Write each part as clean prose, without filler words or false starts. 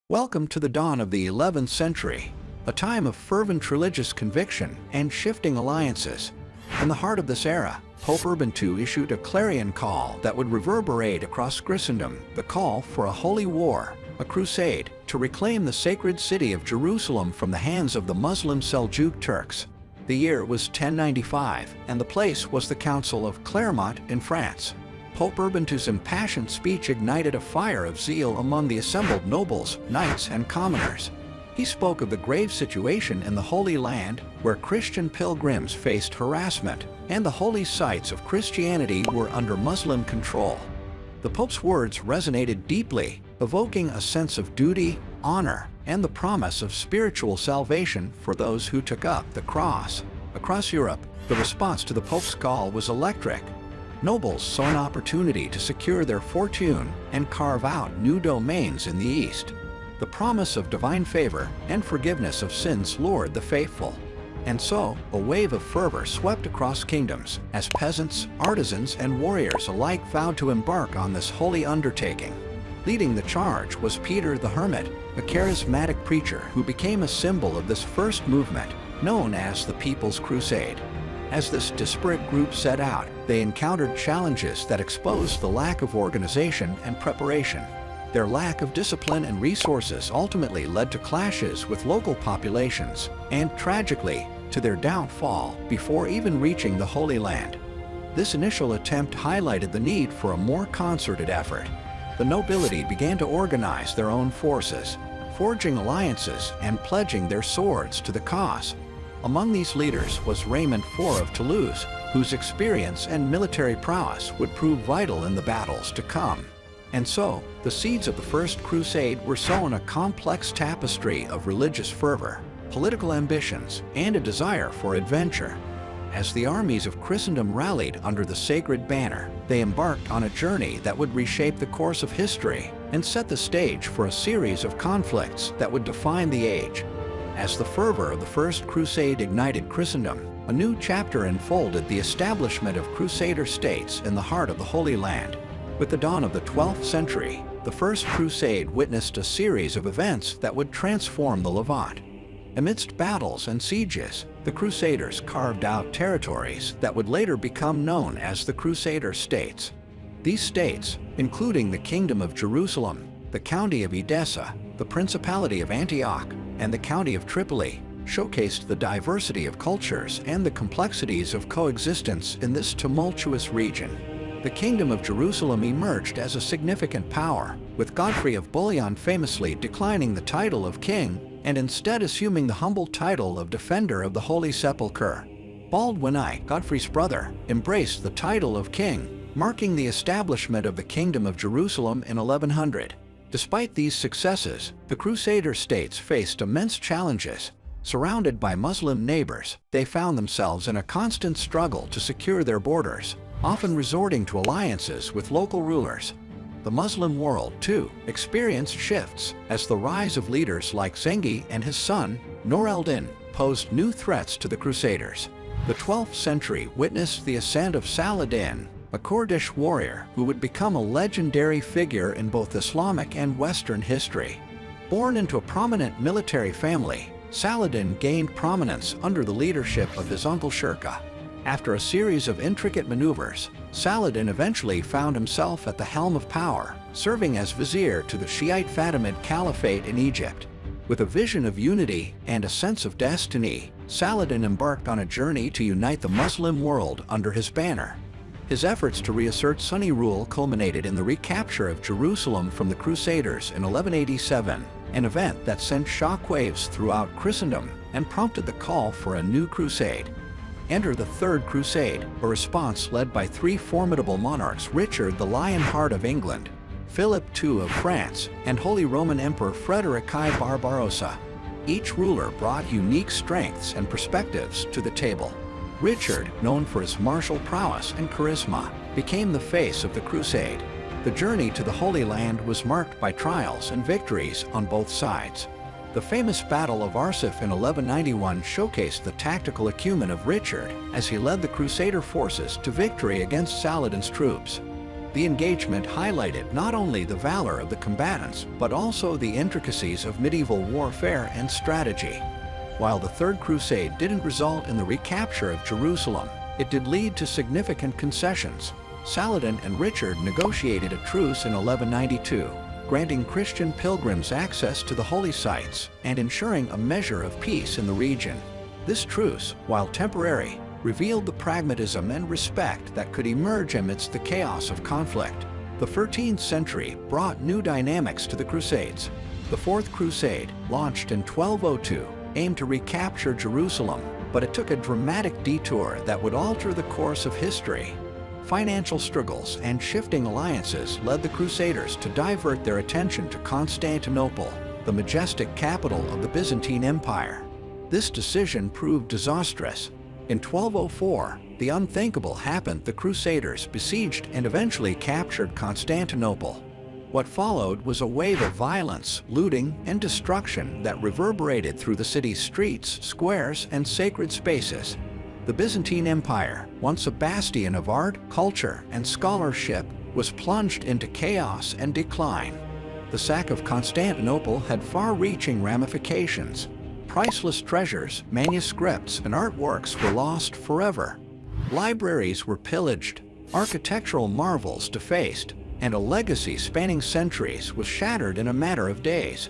Welcome to the dawn of the 11th century, a time of fervent religious conviction and shifting alliances. In the heart of this era, Pope Urban II issued a clarion call that would reverberate across Christendom, the call for a holy war, a crusade, to reclaim the sacred city of Jerusalem from the hands of the Muslim Seljuk Turks. The year was 1095, and the place was the Council of Clermont in France. Pope Urban II's impassioned speech ignited a fire of zeal among the assembled nobles, knights, and commoners. He spoke of the grave situation in the Holy Land, where Christian pilgrims faced harassment, and the holy sites of Christianity were under Muslim control. The Pope's words resonated deeply, evoking a sense of duty, honor, and the promise of spiritual salvation for those who took up the cross. Across Europe, the response to the Pope's call was electric. Nobles saw an opportunity to secure their fortune and carve out new domains in the East. The promise of divine favor and forgiveness of sins lured the faithful. And so, a wave of fervor swept across kingdoms as peasants, artisans, and warriors alike vowed to embark on this holy undertaking. Leading the charge was Peter the Hermit, a charismatic preacher who became a symbol of this first movement, known as the People's Crusade. As this disparate group set out, they encountered challenges that exposed the lack of organization and preparation. Their lack of discipline and resources ultimately led to clashes with local populations and, tragically, to their downfall before even reaching the Holy Land. This initial attempt highlighted the need for a more concerted effort. The nobility began to organize their own forces, forging alliances and pledging their swords to the cause. Among these leaders was Raymond IV of Toulouse, whose experience and military prowess would prove vital in the battles to come. And so, the seeds of the First Crusade were sown a complex tapestry of religious fervor, political ambitions, and a desire for adventure. As the armies of Christendom rallied under the sacred banner, they embarked on a journey that would reshape the course of history and set the stage for a series of conflicts that would define the age. As the fervor of the First Crusade ignited Christendom, a new chapter unfolded: the establishment of Crusader states in the heart of the Holy Land. With the dawn of the 12th century, the First Crusade witnessed a series of events that would transform the Levant. Amidst battles and sieges, the Crusaders carved out territories that would later become known as the Crusader states. These states, including the Kingdom of Jerusalem, the County of Edessa, the Principality of Antioch, and the County of Tripoli, showcased the diversity of cultures and the complexities of coexistence in this tumultuous region. The Kingdom of Jerusalem emerged as a significant power, with Godfrey of Bouillon famously declining the title of king and instead assuming the humble title of Defender of the Holy Sepulchre. Baldwin I, Godfrey's brother, embraced the title of king, marking the establishment of the Kingdom of Jerusalem in 1100. Despite these successes, the Crusader states faced immense challenges. Surrounded by Muslim neighbors, they found themselves in a constant struggle to secure their borders, often resorting to alliances with local rulers. The Muslim world, too, experienced shifts as the rise of leaders like Zengi and his son, Nur el-Din, posed new threats to the Crusaders. The 12th century witnessed the ascent of Saladin, a Kurdish warrior who would become a legendary figure in both Islamic and Western history. Born into a prominent military family, Saladin gained prominence under the leadership of his uncle Shirkuh. After a series of intricate maneuvers, Saladin eventually found himself at the helm of power, serving as vizier to the Shiite Fatimid Caliphate in Egypt. With a vision of unity and a sense of destiny, Saladin embarked on a journey to unite the Muslim world under his banner. His efforts to reassert Sunni rule culminated in the recapture of Jerusalem from the Crusaders in 1187, an event that sent shockwaves throughout Christendom and prompted the call for a new crusade. Enter the Third Crusade, a response led by three formidable monarchs: Richard the Lionheart of England, Philip II of France, and Holy Roman Emperor Frederick I Barbarossa. Each ruler brought unique strengths and perspectives to the table. Richard, known for his martial prowess and charisma, became the face of the crusade. The journey to the Holy Land was marked by trials and victories on both sides. The famous Battle of Arsuf in 1191 showcased the tactical acumen of Richard as he led the Crusader forces to victory against Saladin's troops. The engagement highlighted not only the valor of the combatants, but also the intricacies of medieval warfare and strategy. While the Third Crusade didn't result in the recapture of Jerusalem, it did lead to significant concessions. Saladin and Richard negotiated a truce in 1192, granting Christian pilgrims access to the holy sites and ensuring a measure of peace in the region. This truce, while temporary, revealed the pragmatism and respect that could emerge amidst the chaos of conflict. The 13th century brought new dynamics to the Crusades. The Fourth Crusade, launched in 1202, aimed to recapture Jerusalem, but it took a dramatic detour that would alter the course of history. Financial struggles and shifting alliances led the Crusaders to divert their attention to Constantinople, the majestic capital of the Byzantine Empire. This decision proved disastrous. In 1204, the unthinkable happened. The Crusaders besieged and eventually captured Constantinople. What followed was a wave of violence, looting, and destruction that reverberated through the city's streets, squares, and sacred spaces. The Byzantine Empire, once a bastion of art, culture, and scholarship, was plunged into chaos and decline. The sack of Constantinople had far-reaching ramifications. Priceless treasures, manuscripts, and artworks were lost forever. Libraries were pillaged, architectural marvels defaced, and a legacy spanning centuries was shattered in a matter of days.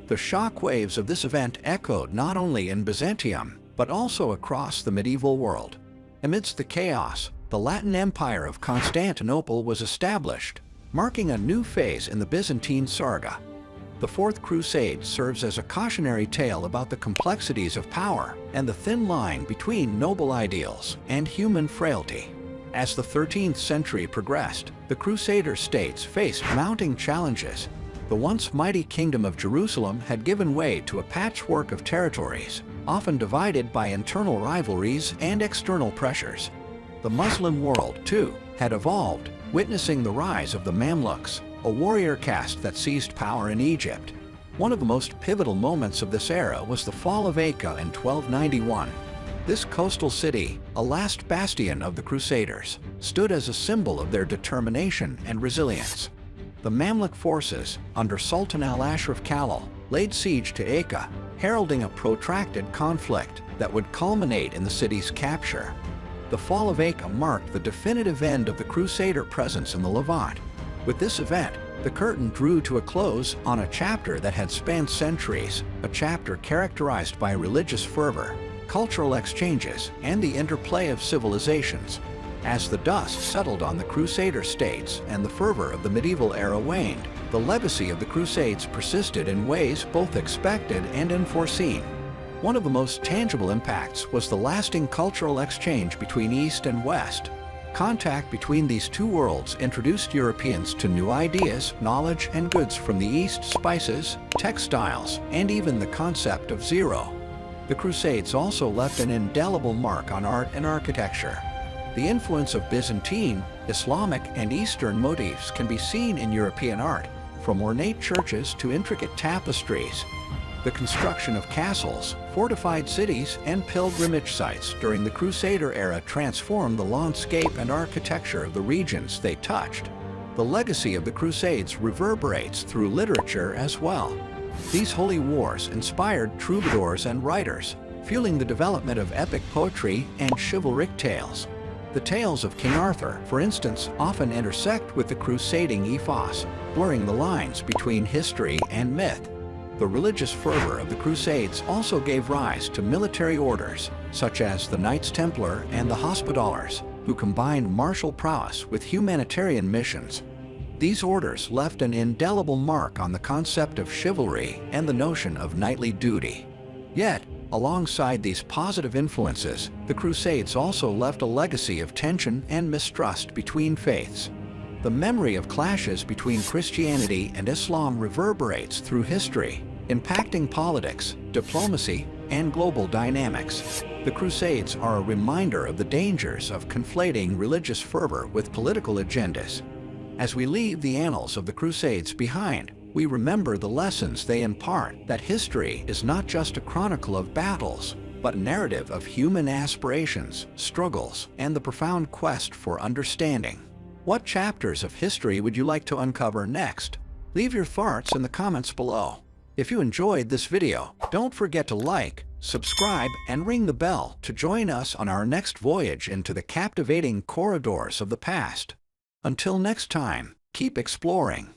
The shockwaves of this event echoed not only in Byzantium, but also across the medieval world. Amidst the chaos, the Latin Empire of Constantinople was established, marking a new phase in the Byzantine saga. The Fourth Crusade serves as a cautionary tale about the complexities of power and the thin line between noble ideals and human frailty. As the 13th century progressed, the Crusader states faced mounting challenges. The once mighty Kingdom of Jerusalem had given way to a patchwork of territories, often divided by internal rivalries and external pressures. The Muslim world, too, had evolved, witnessing the rise of the Mamluks, a warrior caste that seized power in Egypt. One of the most pivotal moments of this era was the fall of Acre in 1291. This coastal city, a last bastion of the Crusaders, stood as a symbol of their determination and resilience. The Mamluk forces, under Sultan al-Ashraf Khalil, laid siege to Acre, heralding a protracted conflict that would culminate in the city's capture. The fall of Acre marked the definitive end of the Crusader presence in the Levant. With this event, the curtain drew to a close on a chapter that had spanned centuries, a chapter characterized by religious fervor, cultural exchanges, and the interplay of civilizations. As the dust settled on the Crusader states and the fervor of the medieval era waned, the legacy of the Crusades persisted in ways both expected and unforeseen. One of the most tangible impacts was the lasting cultural exchange between East and West. Contact between these two worlds introduced Europeans to new ideas, knowledge, and goods from the East: spices, textiles, and even the concept of zero. The Crusades also left an indelible mark on art and architecture. The influence of Byzantine, Islamic, and Eastern motifs can be seen in European art, from ornate churches to intricate tapestries. The construction of castles, fortified cities, and pilgrimage sites during the Crusader era transformed the landscape and architecture of the regions they touched. The legacy of the Crusades reverberates through literature as well. These holy wars inspired troubadours and writers, fueling the development of epic poetry and chivalric tales. The tales of King Arthur, for instance, often intersect with the crusading ethos, blurring the lines between history and myth. The religious fervor of the Crusades also gave rise to military orders, such as the Knights Templar and the Hospitallers, who combined martial prowess with humanitarian missions. These orders left an indelible mark on the concept of chivalry and the notion of knightly duty. Yet, alongside these positive influences, the Crusades also left a legacy of tension and mistrust between faiths. The memory of clashes between Christianity and Islam reverberates through history, impacting politics, diplomacy, and global dynamics. The Crusades are a reminder of the dangers of conflating religious fervor with political agendas. As we leave the annals of the Crusades behind, we remember the lessons they impart: that history is not just a chronicle of battles, but a narrative of human aspirations, struggles, and the profound quest for understanding. What chapters of history would you like to uncover next? Leave your farts in the comments below. If you enjoyed this video, don't forget to like, subscribe, and ring the bell to join us on our next voyage into the captivating corridors of the past. Until next time, keep exploring.